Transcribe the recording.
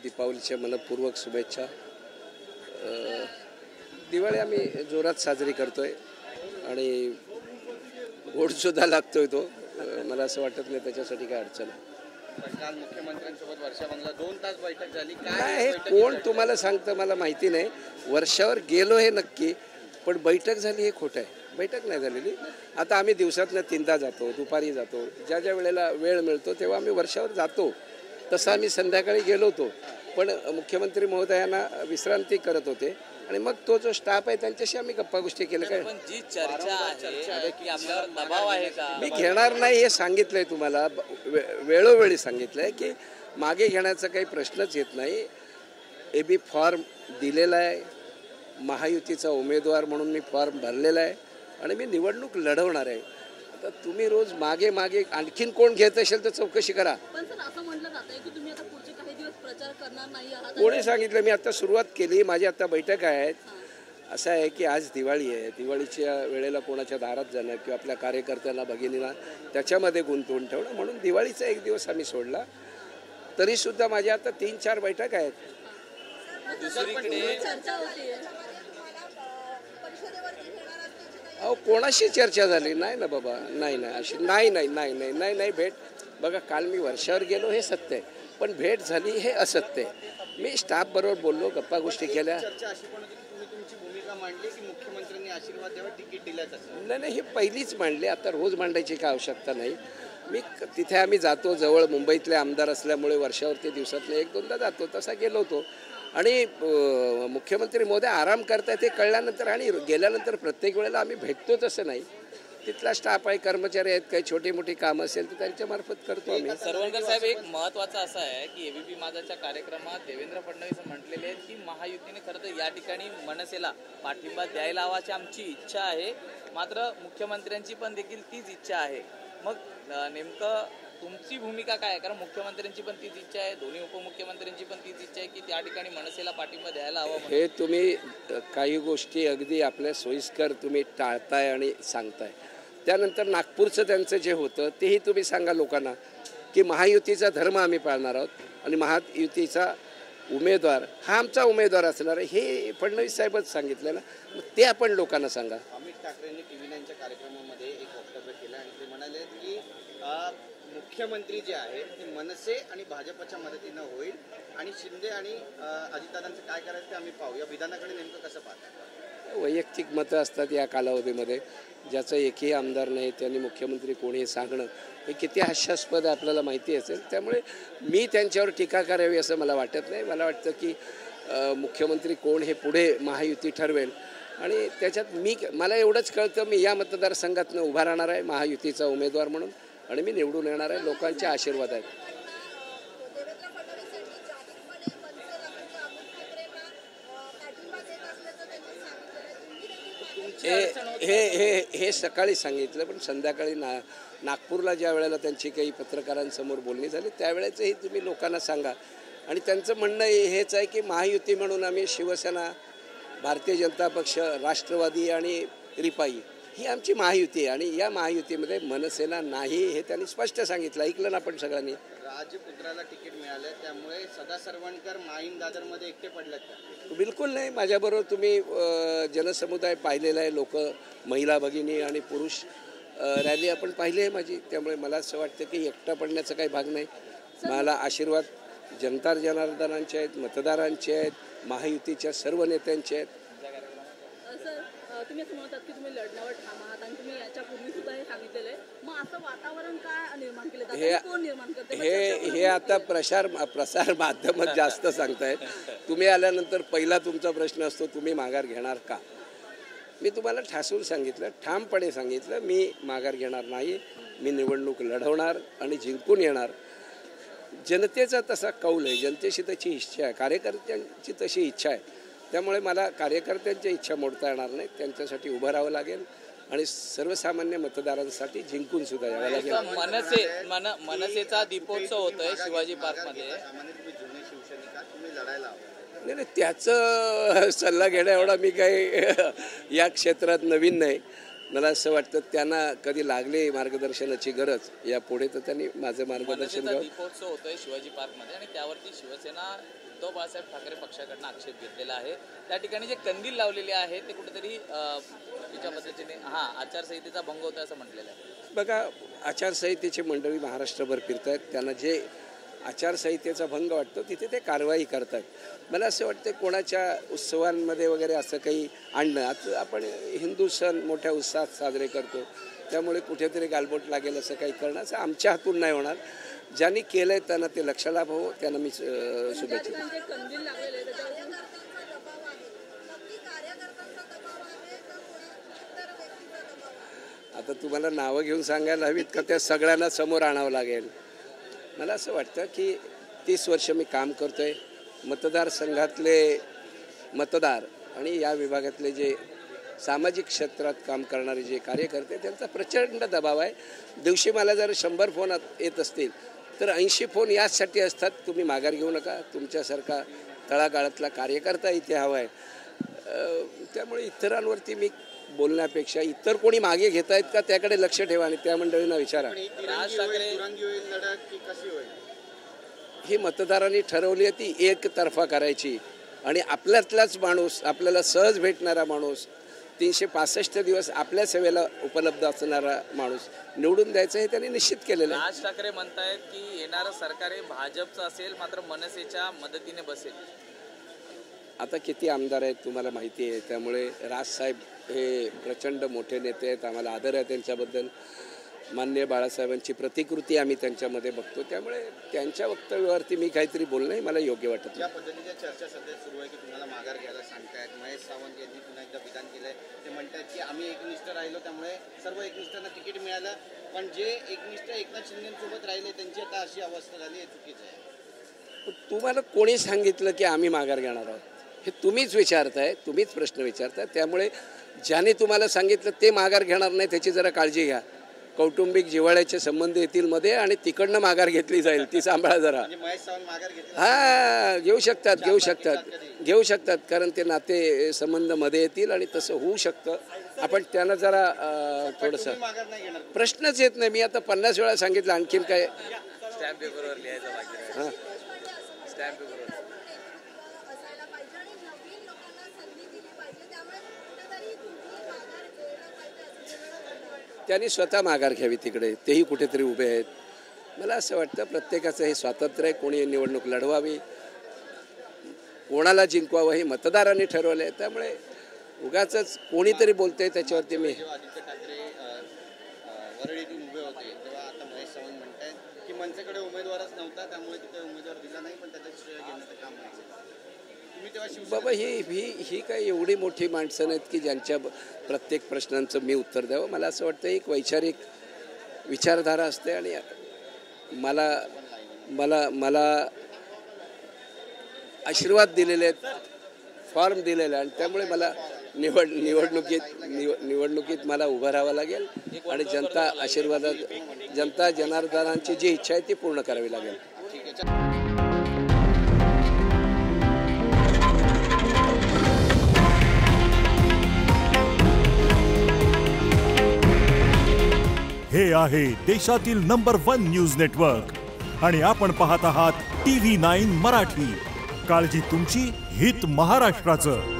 दीपावलीच्या मनपूर्वक शुभेच्छा। दिवाळी आम्ही जोरात साजरी करतोय आणि गोडसुद्धा लागतोय तो। मला असं वाटत नाही त्याच्यासाठी काय अडचण आहे। काल मुख्यमंत्र्यांसोबत वर्षा बंगला 2 तास बैठक झाली। काय हे कोण तुम्हाला सांगतं मला माहिती नाही। वर्षावर गेलो हे नक्की, पण बैठक झाली हे खोटं आहे। बैठक नाही झालेली। आता आम्ही दिवसातनं 3दा जातो, दुपारी जातो, ज्या ज्या वेळेला वेळ मिळतो तेव्हा आम्ही वर्षावर जातो। तसं आम्ही संध्याकाळी गेलो होतो, पण मुख्यमंत्री महोदयांना विश्रांती करत होते आणि मग तो जो स्टाफ आहे त्यांच्याशी आम्ही गप्पा गोष्टी केल्या। काय पण जी चर्चा आहे की आपल्यावर दबाव आहे का, मी घेणार नाही हे सांगितलंय तुम्हाला, वेळोवेळी सांगितलंय की मागे घेण्याचा काही प्रश्नच येत नाही। एबी फॉर्म दिलेला आहे, महायुतीचा उमेदवार म्हणून मी फॉर्म भरलेला आहे आणि मी निवडणूक लढवणार आहे। आता तुम्ही रोज मागे मागे आणखीन कोण घेत असेल तर चौकशी करा। पण सर असं म्हटलं जातंय की तुम्ही आता पुढचे काही दिवस प्रचार करणार नाही आहात। कोणी सांगितलं? मी आता सुरुवात केली, माझी आता बैठक आहेत। असं आहे की आज दिवाळी आहे, दिवाळीच्या वेळेला कोणाच्या दारात जाणं किंवा आपल्या कार्यकर्त्यांना भगिनीला त्याच्यामध्ये गुंतवून ठेवणं, म्हणून दिवाळीचा एक दिवस आम्ही सोडला। तरीसुद्धा माझ्या आता 3-4 बैठक आहेत। दुसरीकडे चर्चा होती अहो कोणाशी चर्चा झाली नाही ना बाबा, नाही नाही अशी नाही नाही नाही नाही नाही नाही भेट। बघा काल मी वर्षावर गेलो हे सत्य आहे, पण भेट झाली हे असत्य आहे। मी स्टाफ बरोबर बोललो, गप्पा गोष्टी केल्या। चर्चा अशी पण होती की तुम्ही तुमची भूमिका मांडली की मुख्यमंत्र्यांनी आशीर्वाद द्यावा, तिकीट दिल्याच असं। नाही नाही, हे पहिलीच मांडली, आता रोज मांडायची काय आवश्यकता नाही। मी तिथे आम्ही जातो, जवळ मुंबईतले आमदार असल्यामुळे वर्षावरती दिवसातले 1-2दा जातो, तसा गेलो होतो। आणि मुख्यमंत्री महोदय आराम करतायत हे कळल्यानंतर आणि गेल्यानंतर प्रत्येक वेळेला आम्ही भेटतो तसं नाही। तिथला स्टाफ आहे, कर्मचारी आहेत, काही छोटी मोठी कामं असेल तर त्यांच्या मार्फत करतो आम्ही। सरवणकर साहेब, एक महत्त्वाचं असं आहे की एबीपी माझाच्या कार्यक्रमात देवेंद्र फडणवीस म्हटलेले आहेत की महायुतीने खरं तर या ठिकाणी मनसेला पाठिंबा द्यायला हवाची आमची इच्छा आहे, मात्र मुख्यमंत्र्यांची पण देखील तीच इच्छा आहे। मग नेमकं तुमची भूमिका काय आहे? कारण मुख्यमंत्र्यांची पण तीच इच्छा आहे, दोन्ही उपमुख्यमंत्र्यांची पण तीच इच्छा आहे की त्या ठिकाणी मनसेला पाठिंबा द्यायला हवा। हे तुम्ही काही गोष्टी अगदी आपल्या सोयीस्कर तुम्ही टाळताय आणि सांगताय। त्यानंतर नागपूरचं त्यांचं जे होतं तेही तुम्ही सांगा लोकांना की महायुतीचा धर्म आम्ही पाळणार आहोत आणि महायुतीचा उमेदवार हा आमचा उमेदवार असणार आहे, हे फडणवीस साहेबच सांगितलं ना, मग ते आपण लोकांना सांगा। अमित ठाकरेंनी TV9च्या कार्यक्रमामध्ये एक वक्तव्य केलं आणि ते म्हणाले की मुख्यमंत्री जे आहे ते मनसे आणि भाजपच्या मदतीनं होईल आणि शिंदे आणि अजितदादांचं काय करायचं ते आम्ही पाहू। या विधानाकडे नेमकं कसं पाहता? वैयक्तिक मतं असतात या कालावधीमध्ये, ज्याचं एकही आमदार नाही त्यांनी मुख्यमंत्री कोणी सांगणं हे किती हास्यास्पद आहे आपल्याला माहिती असेल। त्यामुळे मी त्यांच्यावर टीका करावी असं मला वाटत नाही। मला वाटतं की मुख्यमंत्री कोण हे पुढे महायुती ठरवेल आणि त्याच्यात मला एवढंच कळतं, मी या मतदारसंघातनं उभा राहणार आहे महायुतीचा उमेदवार म्हणून आणि मी निवडून येणार आहे। लोकांचे आशीर्वाद आहेत। हे सकाळी सांगितलं, पण संध्याकाळी नागपूरला ज्या वेळेला त्यांची काही पत्रकारांसमोर बोलणी झाली त्यावेळेचंही तुम्ही लोकांना सांगा। आणि त्यांचं म्हणणं हेच आहे की महायुती म्हणून आम्ही शिवसेना, भारतीय जनता पक्ष, राष्ट्रवादी आणि रिपाई ही आमची महायुती आहे आणि या महायुतीमध्ये मनसेना नाही हे त्यांनी स्पष्ट सांगितलं। ऐकलं ना आपण सगळ्यांनी। राजपुत्राला तिकीट मिळालं त्यामुळे सदा सरवणकर माहीम दादरमध्ये एकटे पडलेत का? बिलकुल नाही, माझ्याबरोबर तुम्ही जनसमुदाय पाहिलेला आहे, लोक, महिला भगिनी आणि पुरुष रॅली आपण पाहिली आहे माझी। त्यामुळे मला असं वाटतं की एकटा पडण्याचा काही भाग नाही। मला आशीर्वाद जनता जनार्दनांचे आहेत, मतदारांचे आहेत, महायुतीच्या सर्व नेत्यांचे आहेत। सर तुम्ही असं म्हणतात की तुम्ही लढण्यावर ठाम आहात आणि तुम्ही याच्यापूर्वी सुद्धा हे सांगितलेलं आहे, मग असं वातावरण काय निर्माण केलं जातं, कोण निर्माण करते? हे आता प्रसार माध्यमात जास्त सांगतायत। तुम्ही आल्यानंतर पहिला तुमचा प्रश्न असतो तुम्ही माघार घेणार का? मी तुम्हाला ठासून सांगितलं, ठामपणे सांगितलं, मी माघार घेणार नाही। मी निवडणूक लढवणार आणि जिंकून येणार। जनतेचा तसा कौल आहे, जनतेशी तशी इच्छा आहे, कार्यकर्त्यांची तशी इच्छा आहे। त्यामुळे मला कार्यकर्त्यांच्या इच्छा मोडता येणार नाही, त्यांच्यासाठी उभं राहावं लागेल आणि सर्वसामान्य मतदारांसाठी जिंकून सुद्धा यावं लागेल। मनसेचा दीपोत्सव होतोय शिवाजी पार्कमध्ये। नाही, त्याचं सल्ला घेण्या एवढा मी काही या क्षेत्रात नवीन नाही। मला असं वाटतं त्यांना कधी लागली मार्गदर्शनाची गरज यापुढे तर त्यांनी माझं मार्गदर्शन मनसेचा घ्यावं. दीपोत्सव होतोय शिवाजी पार्कमध्ये आणि त्यावरती शिवसेना उद्धव बाळासाहेब ठाकरे पक्षाकडनं आक्षेप घेतलेला आहे. त्या ठिकाणी जे कंदील लावलेले आहेत ते कुठेतरी तिच्या पद्धतीने आचारसंहितेचा भंग होतोय असं म्हटलेलं आहे. बघा, आचारसंहितेची मंडळी महाराष्ट्रभर फिरत आहेत. त्यांना जे आचारसंहितेचा भंग वाटतो तिथे ते कारवाई करतात. मला असं वाटतं कोणाच्या उत्सवांमध्ये वगैरे असं काही आणणं, आता आपण हिंदू सण मोठ्या उत्साहात साजरे करतो, त्यामुळे कुठेतरी गालबोट लागेल असं काही करणं असं आमच्या हातून नाही होणार. ज्यांनी केलं आहे त्यांना ते लक्षाला हवं, त्यांना मी शुभेच्छा. आता तुम्हाला नावं घेऊन सांगायला हवीत का त्या सगळ्यांना समोर आणावं लागेल. मला असं वाटतं की 30 वर्ष मी काम करतो आहे. मतदारसंघातले मतदार आणि या विभागातले जे सामाजिक क्षेत्रात काम करणारे जे कार्यकर्ते त्यांचा प्रचंड दबाव आहे. दिवशी मला जर 100 फोन येत असतील तर 80 फोन याचसाठी असतात, तुम्ही माघार घेऊ नका, तुमच्यासारखा तळागाळातला कार्यकर्ता इथे हवा आहे. त्यामुळे इतरांवरती मी बोलण्यापेक्षा इतर कोणी मागे घेत आहेत का त्याकडे लक्ष ठेवा आणि त्या मंडळींना विचारा. राज ठाकरे ही मतदारांनी ठरवली आहे ती एकतर्फा करायची आणि आपल्यातलाच माणूस, आपल्याला सहज भेटणारा माणूस, 365 दिवस आपल्या सेवेला उपलब्ध असणारा माणूस निवडून द्यायचं हे त्यांनी निश्चित केलेलं आहे. राज ठाकरे म्हणतायत की येणारं सरकार हे भाजपचं असेल मात्र मनसेच्या मदतीने बसेल. आता किती आमदार आहेत तुम्हाला माहिती आहे, त्यामुळे राजसाहेब हे प्रचंड मोठे नेते आहेत, आम्हाला आदर आहे त्यांच्याबद्दल. माननीय बाळासाहेबांची प्रतिकृती आम्ही त्यांच्यामध्ये बघतो, त्यामुळे त्यांच्या वक्तव्यावरती मी काहीतरी बोलणं मला योग्य वाटत नाही. ज्या पद्धतीच्या चर्चा सध्या सुरू आहे की तुम्हाला माघार घ्यायला सांगतायत, महेश सावंत यांनी पुन्हा एकदा विधान केलंय. ते म्हणतात की आम्ही एकनिष्ठ राहिलो त्यामुळे सर्व एकनिष्ठांना तिकीट मिळालं, पण जे एकनिष्ठ एकनाथ शिंदेसोबत राहिले त्यांची आता अशी अवस्था झाली, हे चुकीचं आहे. तुम्हाला कोणी सांगितलं की आम्ही माघार घेणार आहोत? हे तुम्हीच विचारताय, तुम्हीच प्रश्न विचारताय. त्यामुळे ज्याने तुम्हाला सांगितलं ते माघार घेणार नाही त्याची जरा काळजी घ्या. कौटुंबिक जिव्हाळ्याचे संबंध येतील मध्ये आणि तिकडनं माघार घेतली जाईल, ती सांभाळा जरा. घेऊ शकतात कारण ते नाते संबंध मध्ये येतील आणि तसं होऊ शकतं. आपण त्यांना जरा थोडंसं प्रश्नच येत नाही. मी आता 50 वेळा सांगितलं, आणखीन काय? स्टॅम्प पेपरवर लिहायचं बाकी. हां, स्टॅम्प पेपरवर त्यांनी स्वतः माघार घ्यावी तिकडे, तेही कुठेतरी उभे आहेत. मला असं वाटतं प्रत्येकाचं हे स्वातंत्र्य आहे, कोणी निवडणूक लढवावी, कोणाला जिंकवावं हे मतदारांनी ठरवलं आहे. त्यामुळे उगाचच कोणीतरी बोलतंय त्याच्यावरती मी आदित्य ठाकरे वरळीतून उभे होते तेव्हा आता महेश सावंत म्हणतायत की मनसेकडे उमेदवारच नव्हता त्यामुळे तिथे उमेदवार दिला नाही, पण त्याचं श्रेय घेण्याचं काम नाही. बाबा ही काय एवढी मोठी माणसं नाहीत की ज्यांच्या प्रत्येक प्रश्नांचं मी उत्तर द्यावं. मला असं वाटतं एक वैचारिक विचारधारा असते आणि मला मला मला आशीर्वाद दिलेले आहेत, फॉर्म दिलेले, आणि त्यामुळे मला निवडणुकीत मला उभं राहावं लागेल आणि जनता जनार्दनांची जी इच्छा आहे ती पूर्ण करावी लागेल. हे आहे देशातील नंबर 1 न्यूज नेटवर्क आणि आपण पाहत आहात TV9 मराठी. काळजी तुमची, हित महाराष्ट्राचं.